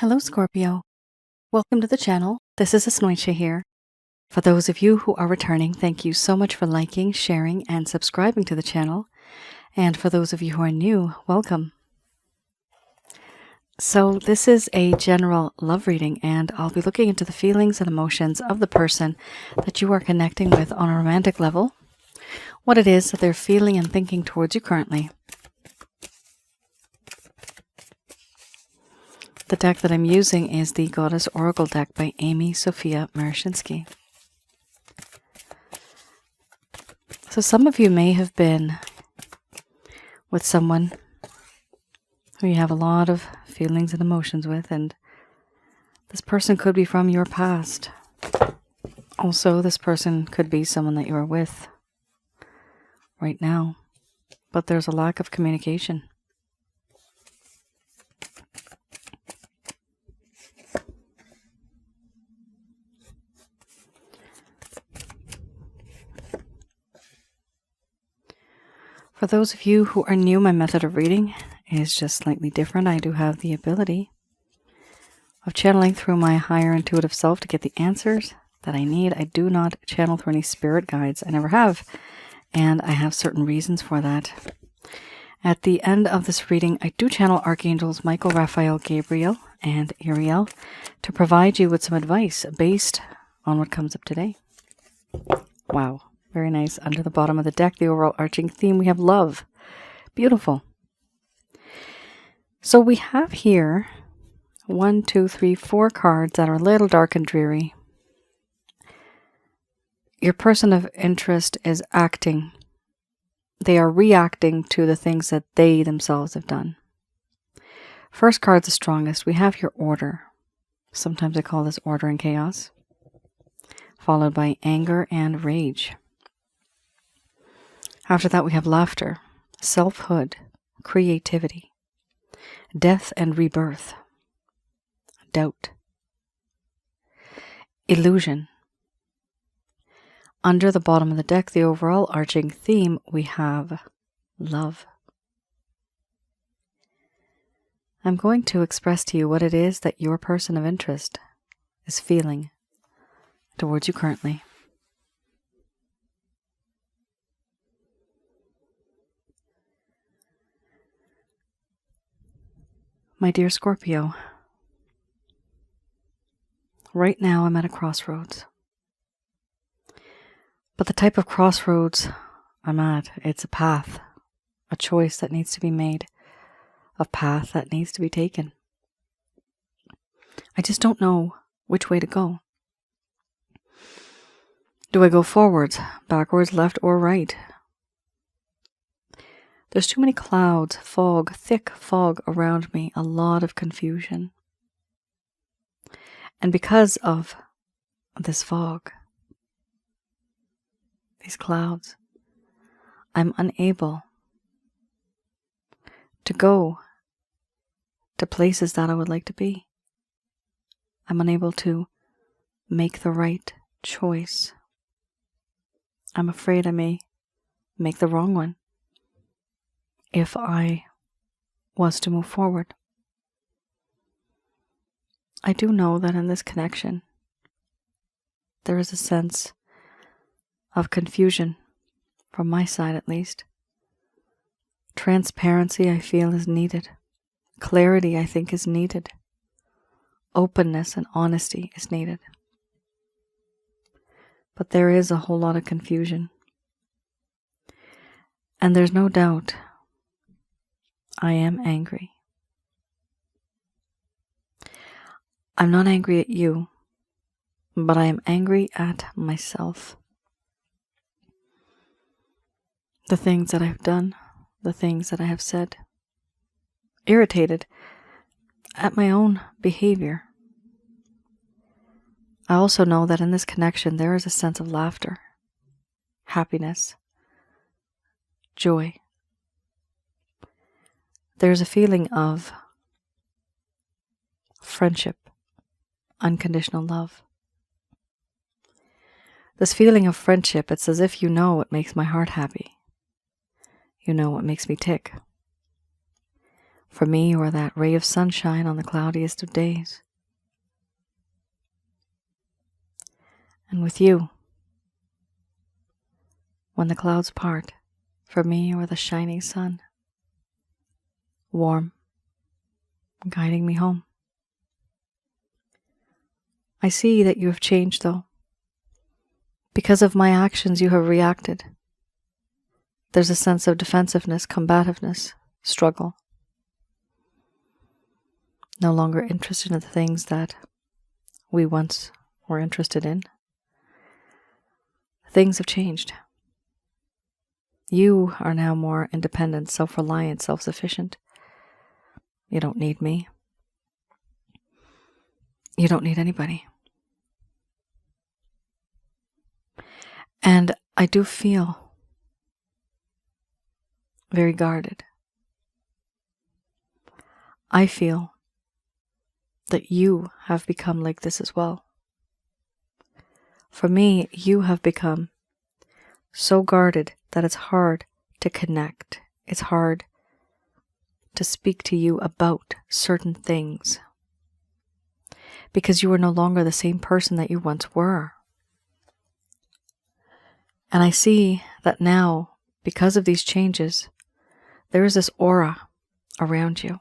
Hello, Scorpio. Welcome to the channel. This is Asnointia here. For those of you who are returning, thank you so much for liking, sharing, and subscribing to the channel. And for those of you who are new, welcome. So this is a general love reading, and I'll be looking into the feelings and emotions of the person that you are connecting with on a romantic level, what it is that they're feeling and thinking towards you currently. The deck that I'm using is the Goddess Oracle deck by Amy Sophia Marashinsky. So some of you may have been with someone who you have a lot of feelings and emotions with, and this person could be from your past. Also, this person could be someone that you are with right now, but there's a lack of communication. For those of you who are new, my method of reading is just slightly different. I do have the ability of channeling through my higher intuitive self to get the answers that I need. I do not channel through any spirit guides. I never have, and I have certain reasons for that. At the end of this reading, I do channel Archangels Michael, Raphael, Gabriel, and Ariel to provide you with some advice based on what comes up today. Wow. Very nice. Under the bottom of the deck, the overall arching theme, we have love. Beautiful. So we have here 1, 2, 3, 4 cards that are a little dark and dreary. Your person of interest is acting. They are reacting to the things that they themselves have done. First card's the strongest. We have your order. Sometimes I call this order and chaos. Followed by anger and rage. After that, we have laughter, selfhood, creativity, death and rebirth, doubt, illusion. Under the bottom of the deck, the overall arching theme, we have love. I'm going to express to you what it is that your person of interest is feeling towards you currently. My dear Scorpio, right now I'm at a crossroads. But the type of crossroads I'm at, it's a path, a choice that needs to be made, a path that needs to be taken. I just don't know which way to go. Do I go forwards, backwards, left, or right? There's too many clouds, fog, thick fog around me, a lot of confusion. And because of this fog, these clouds, I'm unable to go to places that I would like to be. I'm unable to make the right choice. I'm afraid I may make the wrong one if I was to move forward. I do know that in this connection, there is a sense of confusion, from my side at least. Transparency, I feel, is needed. Clarity, I think, is needed. Openness and honesty is needed. But there is a whole lot of confusion. And there's no doubt I am angry. I'm not angry at you, but I am angry at myself. The things that I've done, the things that I have said. Irritated at my own behavior. I also know that in this connection there is a sense of laughter, happiness, joy. There's a feeling of friendship, unconditional love. This feeling of friendship, it's as if you know what makes my heart happy. You know what makes me tick. For me, you are that ray of sunshine on the cloudiest of days. And with you, when the clouds part, for me you are the shining sun, warm, guiding me home. I see that you have changed, though. Because of my actions, you have reacted. There's a sense of defensiveness, combativeness, struggle. No longer interested in the things that we once were interested in. Things have changed. You are now more independent, self-reliant, self-sufficient. You don't need me. You don't need anybody. And I do feel very guarded. I feel that you have become like this as well. For me, you have become so guarded that it's hard to connect. It's hard to speak to you about certain things because you are no longer the same person that you once were. And I see that now, because of these changes, there is this aura around you.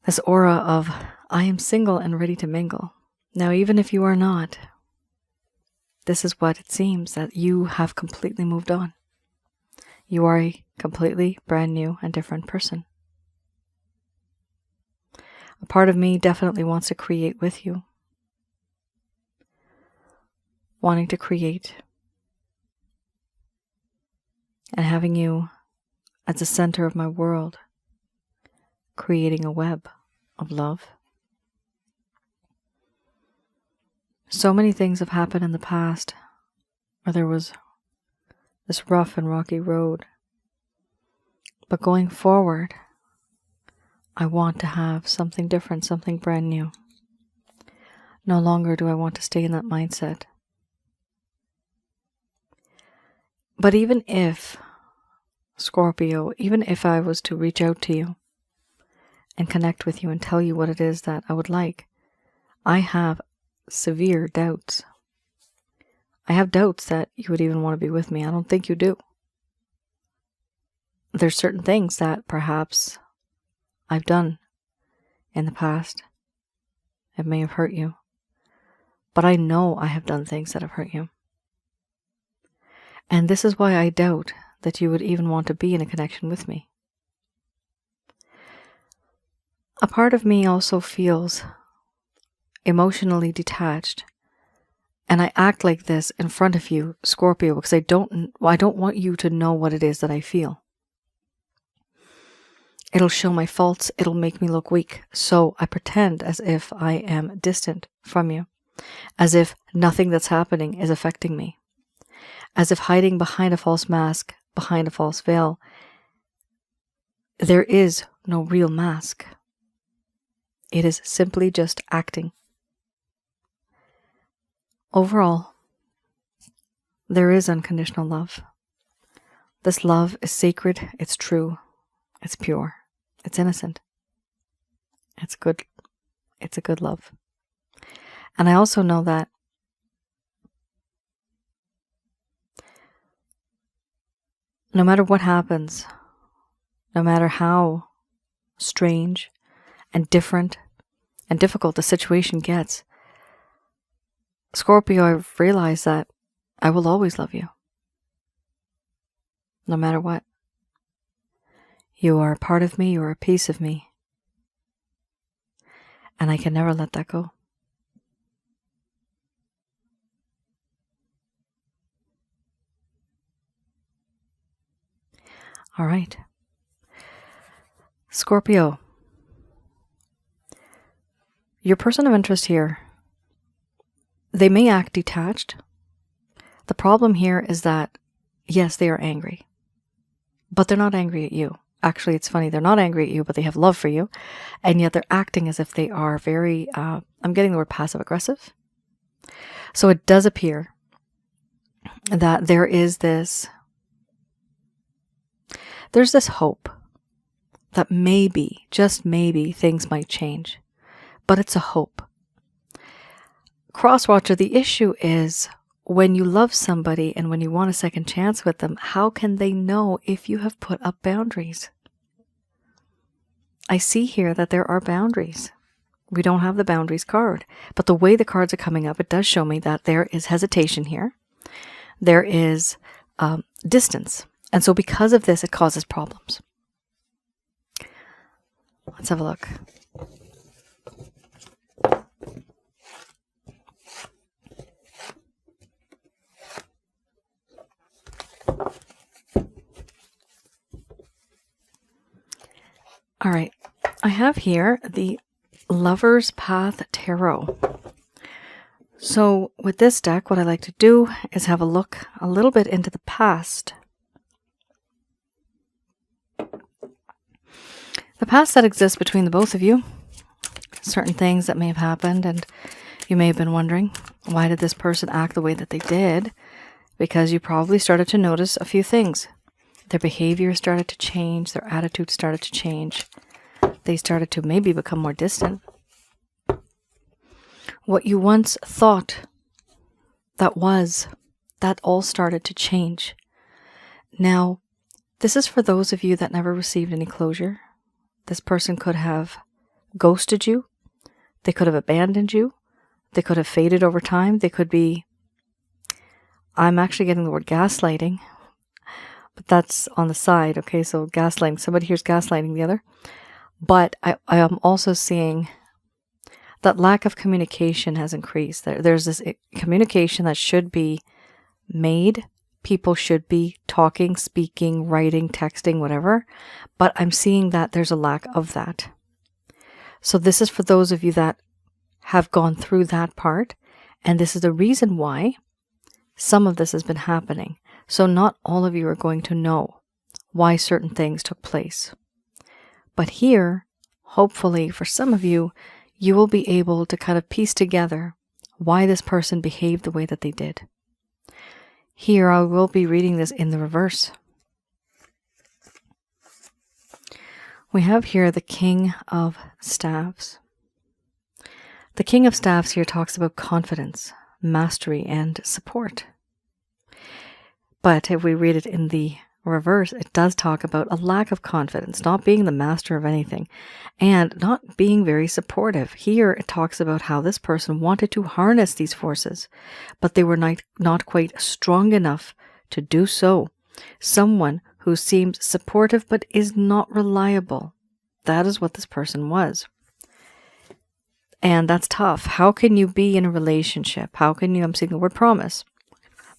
This aura of, I am single and ready to mingle. Now, even if you are not, this is what it seems, that you have completely moved on. You are a completely brand new and different person. A part of me definitely wants to create with you. Wanting to create and having you as the center of my world, creating a web of love. So many things have happened in the past where there was this rough and rocky road. But going forward, I want to have something different, something brand new. No longer do I want to stay in that mindset. But even if, Scorpio, even if I was to reach out to you and connect with you and tell you what it is that I would like, I have severe doubts. I have doubts that you would even want to be with me. I don't think you do. There's certain things that perhaps I've done in the past. It may have hurt you. But I know I have done things that have hurt you. And this is why I doubt that you would even want to be in a connection with me. A part of me also feels emotionally detached. And I act like this in front of you, Scorpio, because I don't want you to know what it is that I feel. It'll show my faults, it'll make me look weak. So I pretend as if I am distant from you, as if nothing that's happening is affecting me, as if hiding behind a false mask, behind a false veil. There is no real mask. It is simply just acting. Overall, there is unconditional love. This love is sacred, it's true, it's pure, it's innocent. It's good. It's a good love. And I also know that no matter what happens, no matter how strange and different and difficult the situation gets, Scorpio, I've realized that I will always love you. No matter what. You are a part of me, you are a piece of me. And I can never let that go. All right. Scorpio, your person of interest here, they may act detached. The problem here is that, yes, they are angry, but they're not angry at you. Actually, it's funny, they're not angry at you, but they have love for you, and yet they're acting as if they are very, I'm getting the word passive-aggressive. So it does appear that there's this hope that maybe, just maybe, things might change. But it's a hope. Crosswatcher, the issue is when you love somebody and when you want a second chance with them, how can they know if you have put up boundaries? I see here that there are boundaries. We don't have the boundaries card, but the way the cards are coming up, it does show me that there is hesitation here. There is distance. And so because of this, it causes problems. Let's have a look. All right, I have here the Lover's Path Tarot. So with this deck, what I like to do is have a look a little bit into the past. The past that exists between the both of you. Certain things that may have happened, and you may have been wondering, why did this person act the way that they did? Because you probably started to notice a few things. Their behavior started to change. Their attitude started to change. They started to maybe become more distant. What you once thought that all started to change. Now, this is for those of you that never received any closure. This person could have ghosted you. They could have abandoned you. They could have faded over time. They could be, I'm actually getting the word gaslighting, but that's on the side. Okay, so gaslighting. Somebody here's gaslighting the other. But I am also seeing that lack of communication has increased. There's this communication that should be made. People should be talking, speaking, writing, texting, whatever. But I'm seeing that there's a lack of that. So this is for those of you that have gone through that part. And this is the reason why some of this has been happening. So not all of you are going to know why certain things took place. But here, hopefully for some of you, you will be able to kind of piece together why this person behaved the way that they did. Here, I will be reading this in the reverse. We have here the King of Staves. The King of Staves here talks about confidence, mastery, and support. But if we read it in the reverse, it does talk about a lack of confidence, not being the master of anything, and not being very supportive. Here it talks about how this person wanted to harness these forces, but they were not quite strong enough to do so. Someone who seems supportive but is not reliable. That is what this person was. And that's tough. How can you be in a relationship? How can you, I'm seeing the word promise,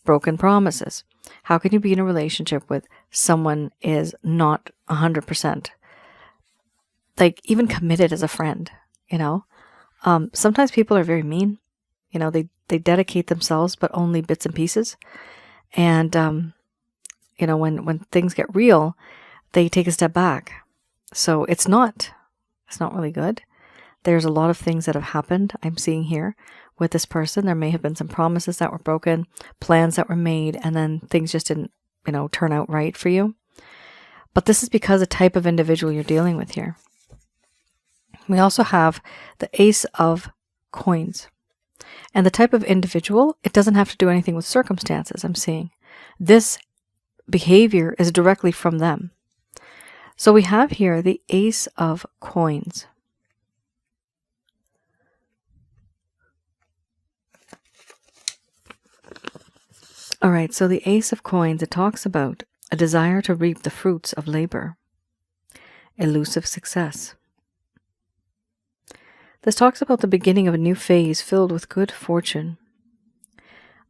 broken promises. How can you be in a relationship with someone is not 100%, like even committed as a friend, you know? Sometimes people are very mean, you know, they dedicate themselves, but only bits and pieces. And, you know, when things get real, they take a step back. So it's not really good. There's a lot of things that have happened, I'm seeing here, with this person. There may have been some promises that were broken, plans that were made, and then things just didn't, you know, turn out right for you. But this is because of the type of individual you're dealing with here. We also have the Ace of Coins. And the type of individual, it doesn't have to do anything with circumstances, I'm seeing. This behavior is directly from them. So we have here the Ace of Coins. All right, so the Ace of Coins, it talks about a desire to reap the fruits of labor, elusive success. This talks about the beginning of a new phase filled with good fortune.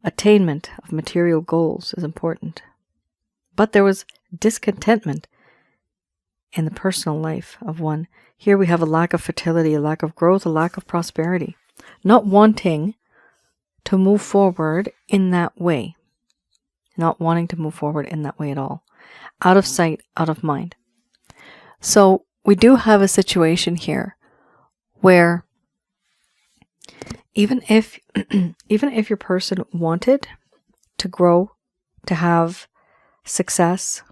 Attainment of material goals is important. But there was discontentment in the personal life of one. Here we have a lack of fertility, a lack of growth, a lack of prosperity. Not wanting to move forward in that way. Not wanting to move forward in that way at all. Out of sight, out of mind. So we do have a situation here where even if your person wanted to grow, to have success,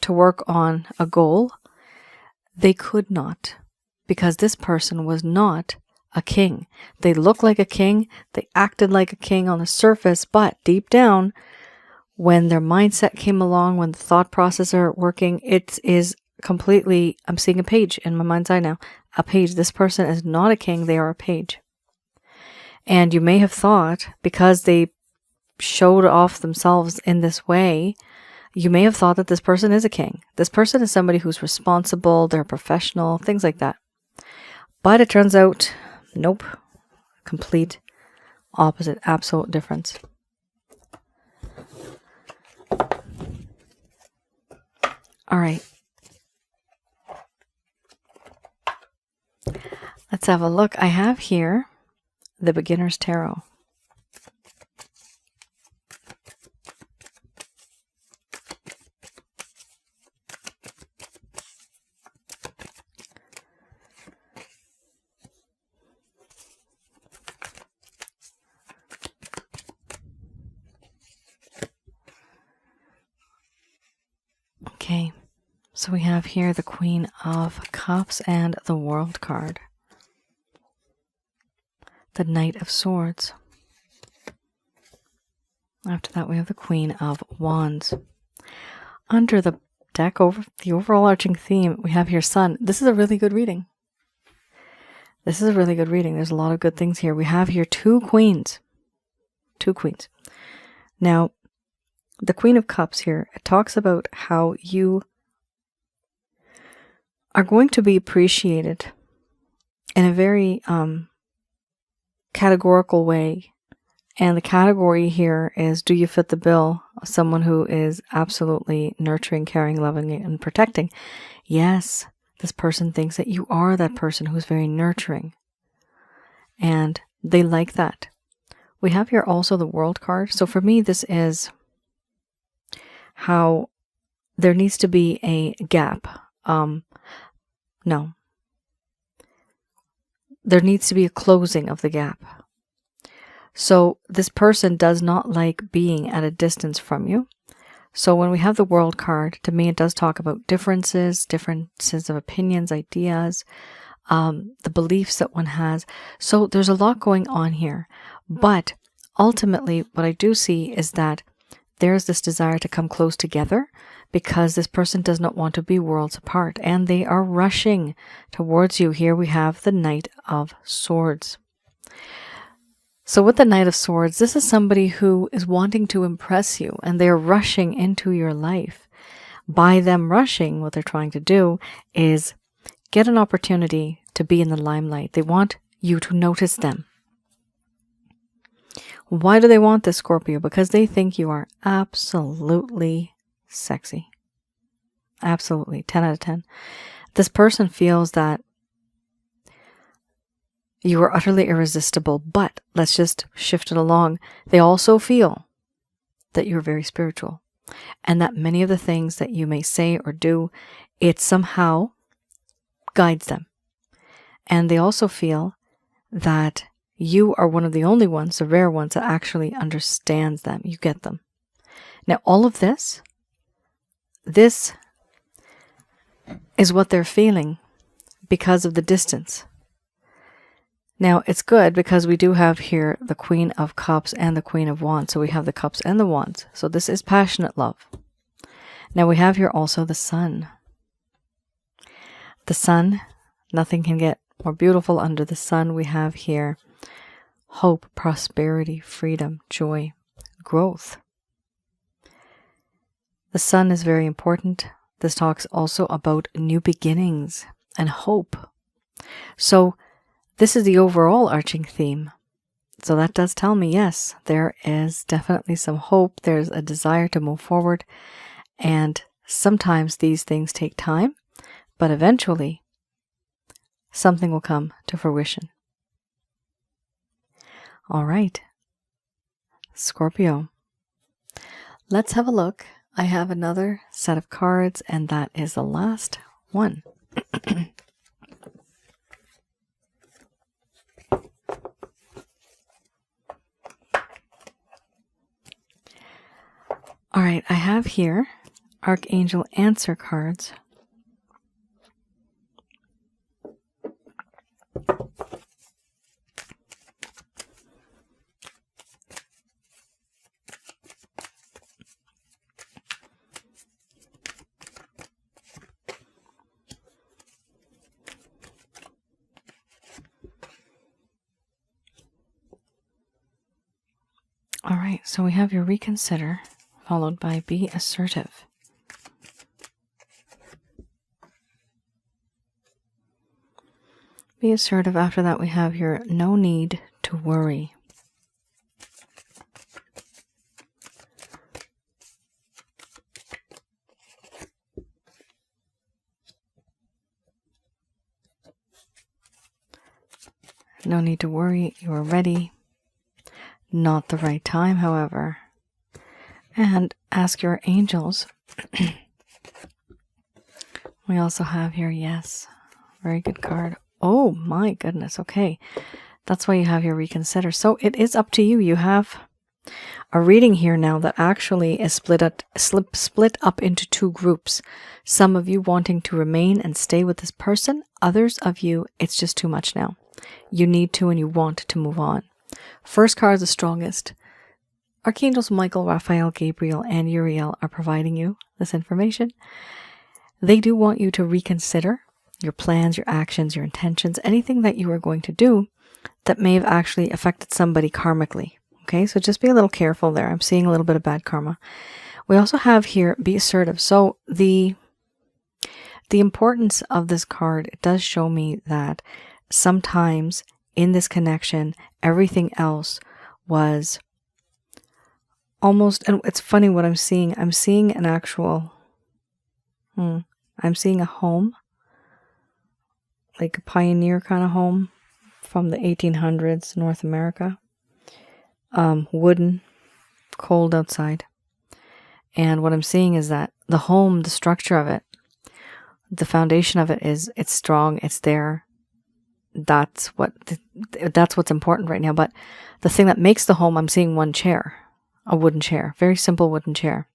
to work on a goal, They could not, because this person was not a king. They looked like a king, they acted like a king on the surface, but deep down, when their mindset came along, when the thought processes are working, it is completely, I'm seeing a page in my mind's eye now, a page. This person is not a king, they are a page. And you may have thought, because they showed off themselves in this way, you may have thought that this person is a king. This person is somebody who's responsible, they're a professional, things like that. But it turns out, nope, complete opposite, absolute difference. All right. Let's have a look. I have here the Beginner's Tarot. Okay, so we have here the Queen of Cups and the World card. The Knight of Swords. After that, we have the Queen of Wands. Under the deck, over the overall arching theme, we have here Sun. This is a really good reading. This is a really good reading. There's a lot of good things here. We have here two queens. Two queens. Now, the Queen of Cups here, it talks about how you are going to be appreciated in a very categorical way. And the category here is, do you fit the bill of someone who is absolutely nurturing, caring, loving, and protecting? Yes, this person thinks that you are that person who's very nurturing. And they like that. We have here also the World card. So for me, this is how there needs to be a gap. No. There needs to be a closing of the gap. So this person does not like being at a distance from you. So when we have the World card, to me it does talk about differences of opinions, ideas, the beliefs that one has. So there's a lot going on here. But ultimately, what I do see is that there's this desire to come close together because this person does not want to be worlds apart, and they are rushing towards you. Here we have the Knight of Swords. So with the Knight of Swords, this is somebody who is wanting to impress you, and they're rushing into your life. By them rushing, what they're trying to do is get an opportunity to be in the limelight. They want you to notice them. Why do they want this, Scorpio? Because they think you are absolutely sexy. Absolutely. 10 out of 10. This person feels that you are utterly irresistible, but let's just shift it along. They also feel that you're very spiritual, and that many of the things that you may say or do, it somehow guides them. And they also feel that you are one of the only ones, the rare ones, that actually understands them. You get them. Now, all of this is what they're feeling because of the distance. Now, it's good because we do have here the Queen of Cups and the Queen of Wands. So we have the Cups and the Wands. So this is passionate love. Now, we have here also the Sun. The Sun, nothing can get more beautiful under the sun. We have here hope, prosperity, freedom, joy, growth. The Sun is very important. This talks also about new beginnings and hope. So this is the overall arching theme. So that does tell me, yes, there is definitely some hope. There's a desire to move forward. And sometimes these things take time, but eventually something will come to fruition. All right, Scorpio. Let's have a look. I have another set of cards, and that is the last one. All right, I have here Archangel answer cards. right, so we have your reconsider, followed by be assertive. Be assertive. After that, we have your no need to worry. No need to worry. You are ready. Not the right time, however. And ask your angels. We also have here, yes. Very good card. Oh my goodness. Okay. That's why you have your reconsider. So it is up to you. You have a reading here now that actually is split up into two groups. Some of you wanting to remain and stay with this person. Others of you, it's just too much now. You need to and you want to move on. First card is the strongest. Archangels Michael, Raphael, Gabriel, and Uriel are providing you this information. They do want you to reconsider your plans, your actions, your intentions, anything that you are going to do that may have actually affected somebody karmically. Okay, so just be a little careful there. I'm seeing a little bit of bad karma. We also have here, be assertive. So the importance of this card, it does show me that sometimes in this connection, everything else was almost, and it's funny what I'm seeing. I'm seeing an actual, I'm seeing a home, like a pioneer kind of home from the 1800s, North America. Wooden, cold outside. And what I'm seeing is that the home, the structure of it, the foundation of it is, it's strong, it's there. That's what's important right now. But the thing that makes the home, I'm seeing one chair, a wooden chair, very simple wooden chair.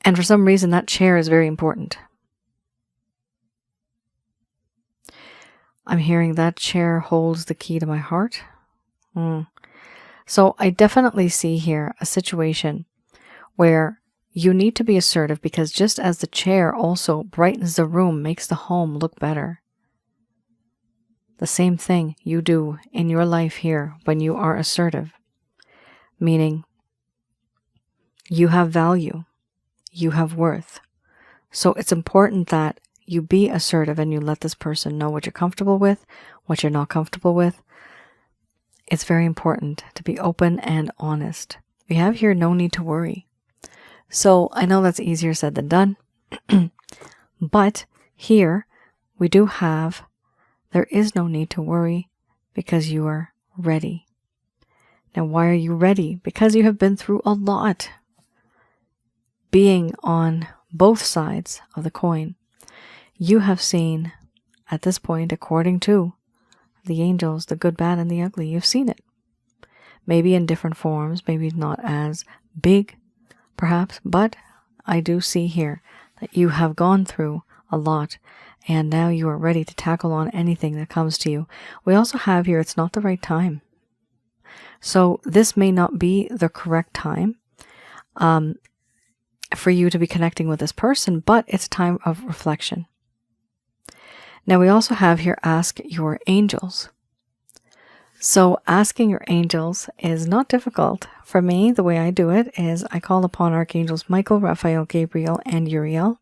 And for some reason, that chair is very important. I'm hearing that chair holds the key to my heart. So I definitely see here a situation where you need to be assertive, because just as the chair also brightens the room, makes the home look better. The same thing you do in your life here when you are assertive, meaning you have value, you have worth. So it's important that you be assertive and you let this person know what you're comfortable with, what you're not comfortable with. It's very important to be open and honest. We have here no need to worry. So I know that's easier said than done. But here we do have, there is no need to worry because you are ready. Now, why are you ready? Because you have been through a lot. Being on both sides of the coin, you have seen at this point, according to the angels, the good, bad, and the ugly. You've seen it. Maybe in different forms, maybe not as big, perhaps, but I do see here that you have gone through a lot, and now you are ready to tackle on anything that comes to you. We also have here, it's not the right time. So this may not be the correct time for you to be connecting with this person, but it's time of reflection. Now we also have here, ask your angels. So asking your angels is not difficult. For me, the way I do it is I call upon Archangels Michael, Raphael, Gabriel, and Uriel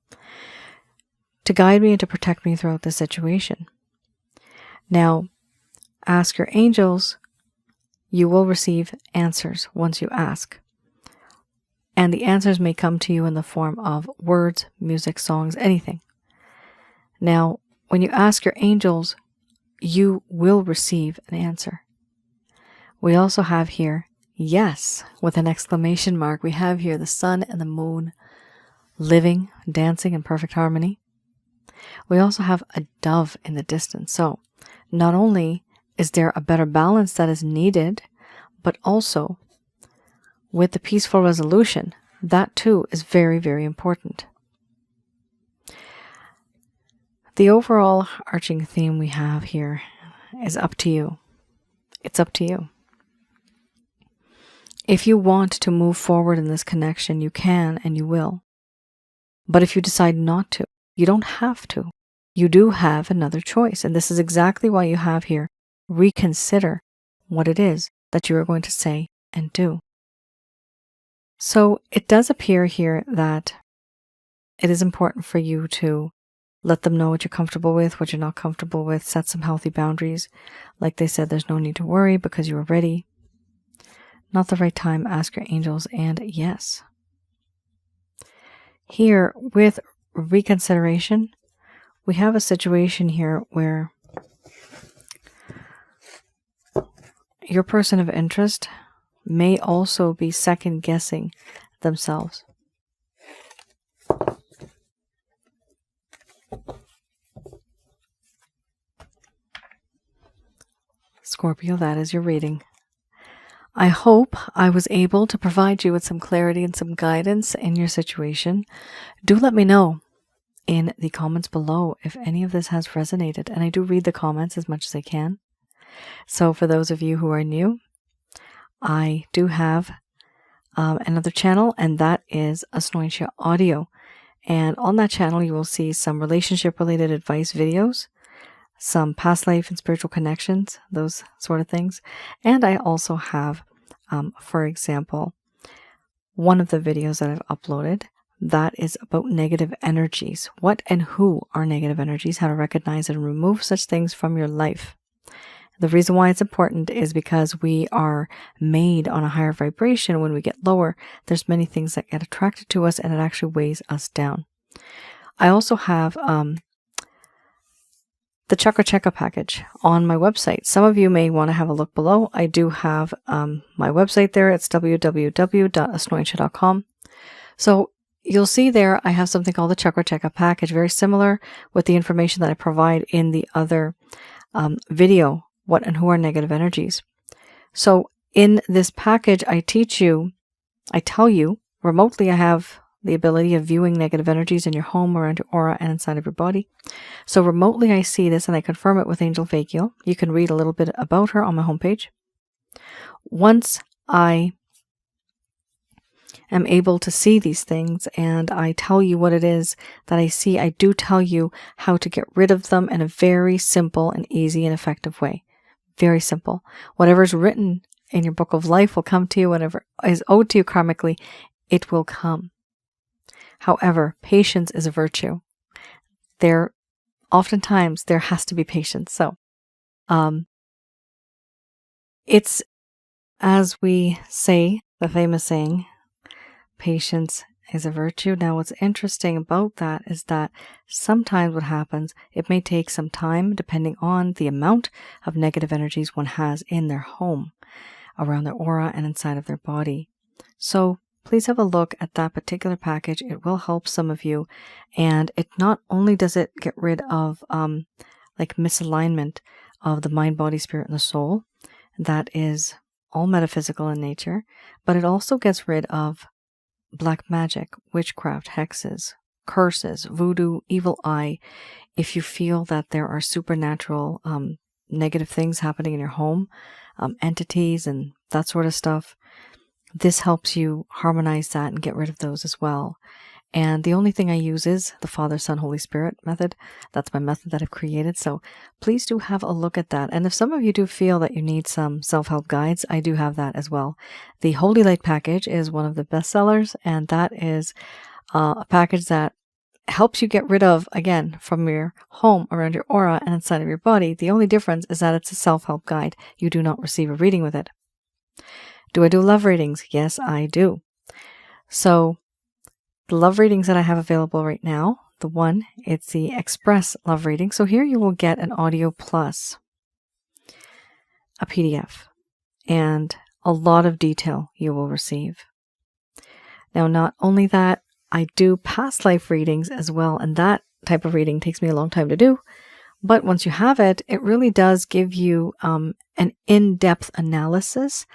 to guide me and to protect me throughout this situation. Now, ask your angels. You will receive answers once you ask. And the answers may come to you in the form of words, music, songs, anything. Now, when you ask your angels, you will receive an answer. We also have here, yes, with an exclamation mark. We have here the sun and the moon living, dancing in perfect harmony. We also have a dove in the distance. So not only is there a better balance that is needed, but also with the peaceful resolution, that too is very, very important. The overall arching theme we have here is up to you. It's up to you. If you want to move forward in this connection, you can and you will. But if you decide not to, you don't have to. You do have another choice. And this is exactly why you have here, reconsider what it is that you are going to say and do. So it does appear here that it is important for you to let them know what you're comfortable with, what you're not comfortable with, set some healthy boundaries. Like they said, there's no need to worry because you are ready. Not the right time, ask your angels, and yes. Here, with reconsideration, we have a situation here where your person of interest may also be second-guessing themselves. Scorpio, that is your reading. I hope I was able to provide you with some clarity and some guidance in your situation. Do let me know in the comments below if any of this has resonated. And I do read the comments as much as I can. So for those of you who are new, I do have another channel, and that is Asnointia Audio. And on that channel, you will see some relationship-related advice videos, some past life and spiritual connections, those sort of things. And I also have, for example, one of the videos that I've uploaded that is about negative energies. What and who are negative energies, how to recognize and remove such things from your life. The reason why it's important is because we are made on a higher vibration. When we get lower, there's many things that get attracted to us and it actually weighs us down. I also have the Chakra Checkup package on my website. Some of you may want to have a look below. I do have my website there. It's www.asnointia.com. So you'll see there I have something called the Chakra Checkup package, very similar with the information that I provide in the other video, what and who are negative energies. So in this package, I tell you, remotely I have the ability of viewing negative energies in your home, around your aura, and inside of your body. So remotely I see this and I confirm it with Angel Fakio. You can read a little bit about her on my homepage. Once I am able to see these things and I tell you what it is that I see, I do tell you how to get rid of them in a very simple and easy and effective way. Very simple. Whatever's written in your book of life will come to you. Whatever is owed to you karmically, it will come. However, patience is a virtue. Oftentimes there has to be patience. So, it's, as we say, the famous saying, patience is a virtue. Now, what's interesting about that is that sometimes what happens, it may take some time depending on the amount of negative energies one has in their home, around their aura and inside of their body. So please have a look at that particular package. It will help some of you. And it not only does it get rid of like misalignment of the mind, body, spirit, and the soul, that is all metaphysical in nature, but it also gets rid of black magic, witchcraft, hexes, curses, voodoo, evil eye. If you feel that there are supernatural negative things happening in your home, entities and that sort of stuff, this helps you harmonize that and get rid of those as well. And the only thing I use is the Father, Son, Holy Spirit method. That's my method that I've created. So please do have a look at that. And if some of you do feel that you need some self-help guides, I do have that as well. The Holy Light package is one of the best sellers. And that is a package that helps you get rid of, again, from your home, around your aura, and inside of your body. The only difference is that it's a self-help guide. You do not receive a reading with it. Do I do love readings? Yes, I do. So the love readings that I have available right now, it's the Express love reading. So here you will get an audio plus a PDF and a lot of detail you will receive. Now, not only that, I do past life readings as well. And that type of reading takes me a long time to do. But once you have it, it really does give you an in-depth analysis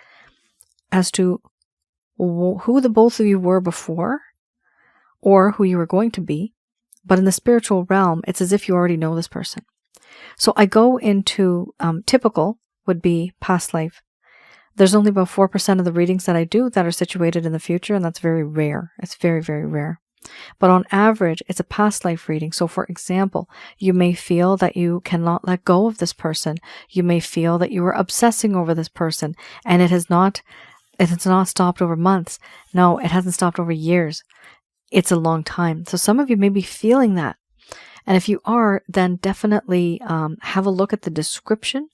as to who the both of you were before or who you were going to be. But in the spiritual realm, it's as if you already know this person. So I go into typical would be past life. There's only about 4% of the readings that I do that are situated in the future, and that's very rare. It's very, very rare. But on average, it's a past life reading. So for example, you may feel that you cannot let go of this person. You may feel that you were obsessing over this person and it has not It's not stopped over months. No, it hasn't stopped over years. It's a long time. So some of you may be feeling that. And if you are, then definitely have a look at the description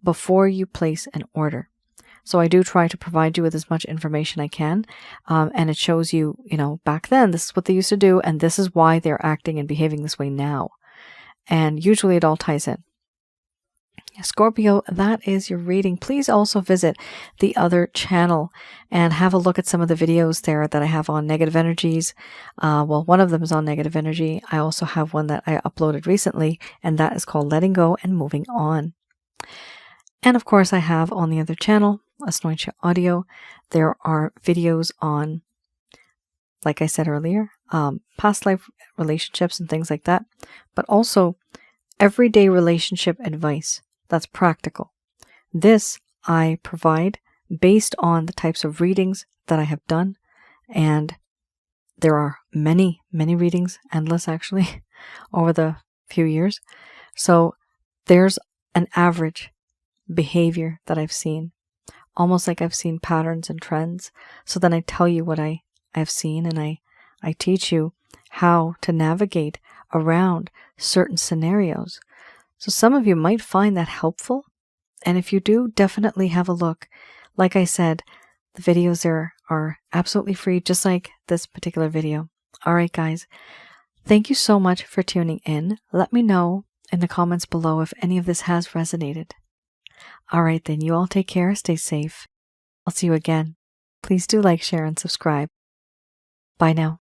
before you place an order. So I do try to provide you with as much information I can. And it shows you, back then, this is what they used to do. And this is why they're acting and behaving this way now. And usually it all ties in. Scorpio, that is your reading. Please also visit the other channel and have a look at some of the videos there that I have on negative energies. Well, one of them is on negative energy. I also have one that I uploaded recently, and that is called Letting Go and Moving On. And of course, I have on the other channel, Asnointia Audio, there are videos on, like I said earlier, past life relationships and things like that, but also everyday relationship advice. That's practical. This I provide based on the types of readings that I have done. And there are many, many readings, endless actually, over the few years. So there's an average behavior that I've seen, almost like I've seen patterns and trends. So then I tell you what I've seen, and I teach you how to navigate around certain scenarios. So some of you might find that helpful. And if you do, definitely have a look. Like I said, the videos there are absolutely free, just like this particular video. All right, guys. Thank you so much for tuning in. Let me know in the comments below if any of this has resonated. All right, then. You all take care. Stay safe. I'll see you again. Please do like, share, and subscribe. Bye now.